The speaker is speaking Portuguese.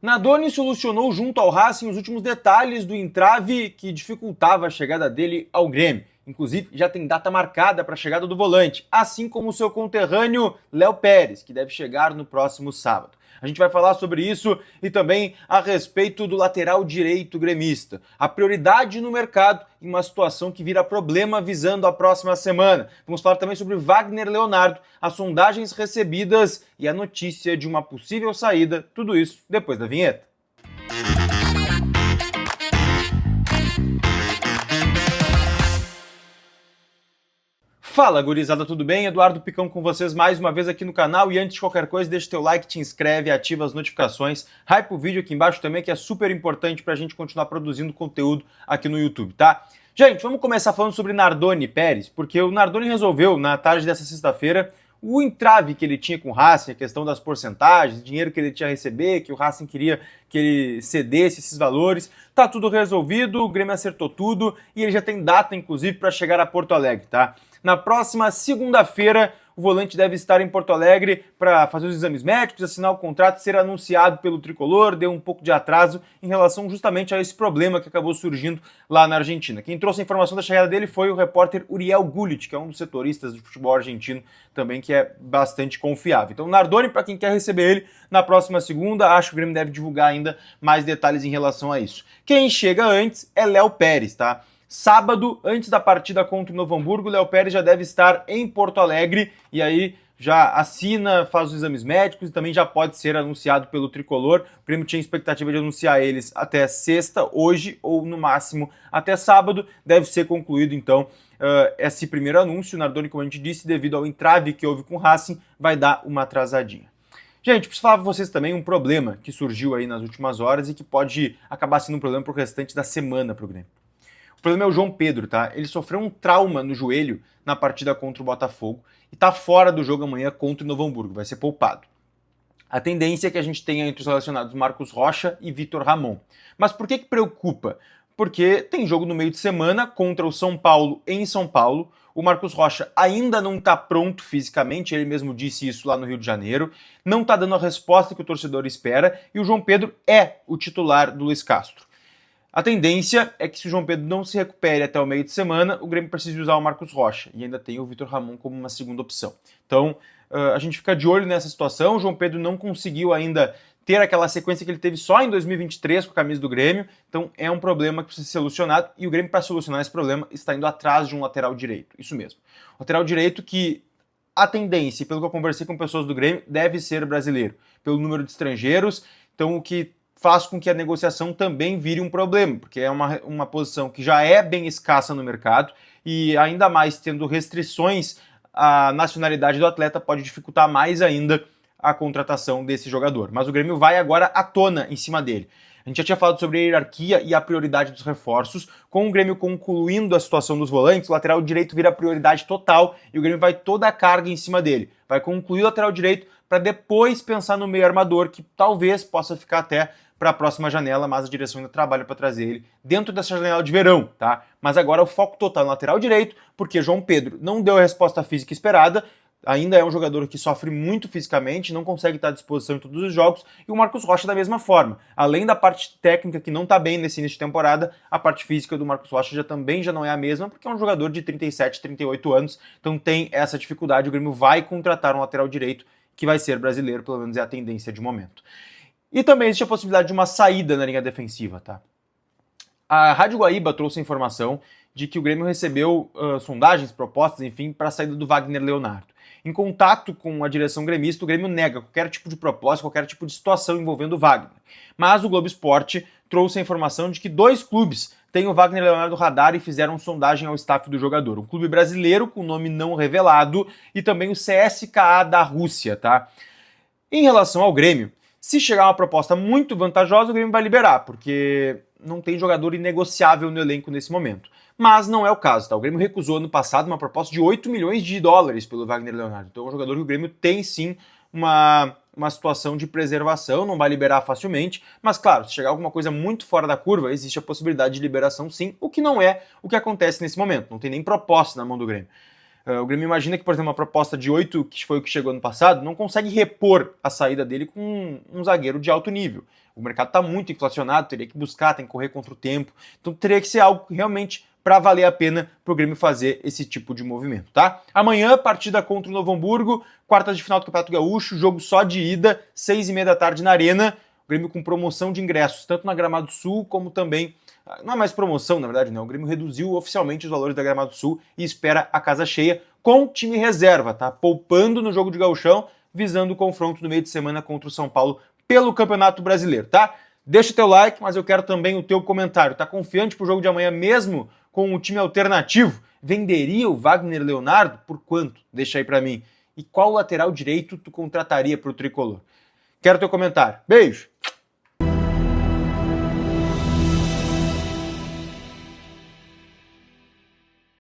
Nardoni solucionou junto ao Racing os últimos detalhes do entrave que dificultava a chegada dele ao Grêmio. Inclusive, já tem data marcada para a chegada do volante, assim como o seu conterrâneo Léo Pérez, que deve chegar no próximo sábado. A gente vai falar sobre isso e também a respeito do lateral direito gremista. A prioridade no mercado em uma situação que vira problema visando a próxima semana. Vamos falar também sobre Wagner Leonardo, as sondagens recebidas e a notícia de uma possível saída. Tudo isso depois da vinheta. Fala, gurizada, tudo bem? Eduardo Picão com vocês mais uma vez aqui no canal e antes de qualquer coisa, deixa teu like, te inscreve, ativa as notificações, hype o vídeo aqui embaixo também, que é super importante pra gente continuar produzindo conteúdo aqui no YouTube, tá? Gente, vamos começar falando sobre Nardoni Pérez, porque o Nardoni resolveu, na tarde dessa sexta-feira, o entrave que ele tinha com o Racing, a questão das porcentagens, dinheiro que ele tinha a receber, que o Racing queria que ele cedesse esses valores, tá tudo resolvido, o Grêmio acertou tudo e ele já tem data, inclusive, para chegar a Porto Alegre, tá? Na próxima segunda-feira, o volante deve estar em Porto Alegre para fazer os exames médicos, assinar o contrato, ser anunciado pelo Tricolor, deu um pouco de atraso em relação justamente a esse problema que acabou surgindo lá na Argentina. Quem trouxe a informação da chegada dele foi o repórter Uriel Gullit, que é um dos setoristas do futebol argentino também, que é bastante confiável. Então, Nardoni, para quem quer receber ele na próxima segunda, acho que o Grêmio deve divulgar ainda mais detalhes em relação a isso. Quem chega antes é Léo Pérez, tá? Sábado, antes da partida contra o Novo Hamburgo, o Léo Pérez já deve estar em Porto Alegre e aí já assina, faz os exames médicos e também já pode ser anunciado pelo Tricolor. O Grêmio tinha expectativa de anunciar eles até sexta, hoje, ou no máximo até sábado. Deve ser concluído, então, esse primeiro anúncio. O Nardoni, como a gente disse, devido ao entrave que houve com o Racing, vai dar uma atrasadinha. Gente, preciso falar para vocês também um problema que surgiu aí nas últimas horas e que pode acabar sendo um problema para o restante da semana para o Grêmio. O problema é o João Pedro, tá? Ele sofreu um trauma no joelho na partida contra o Botafogo e tá fora do jogo amanhã contra o Novo Hamburgo, vai ser poupado. A tendência é que a gente tenha entre os relacionados Marcos Rocha e Vitor Ramon. Mas por que preocupa? Porque tem jogo no meio de semana contra o São Paulo em São Paulo. O Marcos Rocha ainda não está pronto fisicamente, ele mesmo disse isso lá no Rio de Janeiro, não está dando a resposta que o torcedor espera e o João Pedro é o titular do Luiz Castro. A tendência é que se o João Pedro não se recupere até o meio de semana, o Grêmio precisa usar o Marcos Rocha e ainda tem o Vitor Ramon como uma segunda opção. Então, a gente fica de olho nessa situação. O João Pedro não conseguiu ainda ter aquela sequência que ele teve só em 2023 com a camisa do Grêmio, então é um problema que precisa ser solucionado e o Grêmio, para solucionar esse problema, está indo atrás de um lateral direito. Isso mesmo. Lateral direito que a tendência, pelo que eu conversei com pessoas do Grêmio, deve ser brasileiro, pelo número de estrangeiros, então o que faz com que a negociação também vire um problema, porque é uma posição que já é bem escassa no mercado e ainda mais tendo restrições, a nacionalidade do atleta pode dificultar mais ainda a contratação desse jogador. Mas o Grêmio vai agora à tona em cima dele. A gente já tinha falado sobre a hierarquia e a prioridade dos reforços. Com o Grêmio concluindo a situação dos volantes, o lateral direito vira a prioridade total e o Grêmio vai toda a carga em cima dele. Vai concluir o lateral direito para depois pensar no meio armador, que talvez possa ficar até para a próxima janela, mas a direção ainda trabalha para trazer ele dentro dessa janela de verão, tá? Mas agora o foco total no lateral direito, porque João Pedro não deu a resposta física esperada, ainda é um jogador que sofre muito fisicamente, não consegue estar à disposição em todos os jogos, e o Marcos Rocha da mesma forma. Além da parte técnica que não está bem nesse início de temporada, a parte física do Marcos Rocha também já não é a mesma, porque é um jogador de 37, 38 anos, então tem essa dificuldade. O Grêmio vai contratar um lateral direito que vai ser brasileiro, pelo menos é a tendência de momento. E também existe a possibilidade de uma saída na linha defensiva, tá? A Rádio Guaíba trouxe a informação de que o Grêmio recebeu sondagens, propostas, enfim, para a saída do Wagner Leonardo. Em contato com a direção gremista, o Grêmio nega qualquer tipo de proposta, qualquer tipo de situação envolvendo o Wagner. Mas o Globo Esporte trouxe a informação de que 2 clubes têm o Wagner Leonardo no radar e fizeram sondagem ao staff do jogador. Um clube brasileiro com nome não revelado e também o CSKA da Rússia, tá? Em relação ao Grêmio, se chegar uma proposta muito vantajosa, o Grêmio vai liberar, porque não tem jogador inegociável no elenco nesse momento. Mas não é o caso, tá? O Grêmio recusou ano passado uma proposta de 8 milhões de dólares pelo Wagner Leonardo. Então é um jogador que o Grêmio tem sim uma situação de preservação, não vai liberar facilmente, mas claro, se chegar alguma coisa muito fora da curva, existe a possibilidade de liberação sim, o que não é o que acontece nesse momento, não tem nem proposta na mão do Grêmio. O Grêmio imagina que, por exemplo, uma proposta de 8, que foi o que chegou ano passado, não consegue repor a saída dele com um zagueiro de alto nível. O mercado está muito inflacionado, teria que buscar, tem que correr contra o tempo. Então teria que ser algo realmente para valer a pena para o Grêmio fazer esse tipo de movimento, tá? Amanhã, partida contra o Novo Hamburgo, quartas de final do Campeonato Gaúcho, jogo só de ida, 6h30 da tarde na Arena. O Grêmio com promoção de ingressos, tanto na Gramado Sul como também... Não é mais promoção, na verdade, não. O Grêmio reduziu oficialmente os valores da Gramado Sul e espera a casa cheia com time reserva, tá? Poupando no jogo de gauchão, visando o confronto no meio de semana contra o São Paulo pelo Campeonato Brasileiro, tá? Deixa o teu like, mas eu quero também o teu comentário. Tá confiante pro jogo de amanhã mesmo com o time alternativo? Venderia o Wagner Leonardo? Por quanto? Deixa aí pra mim. E qual lateral direito tu contrataria pro Tricolor? Quero teu comentário. Beijo!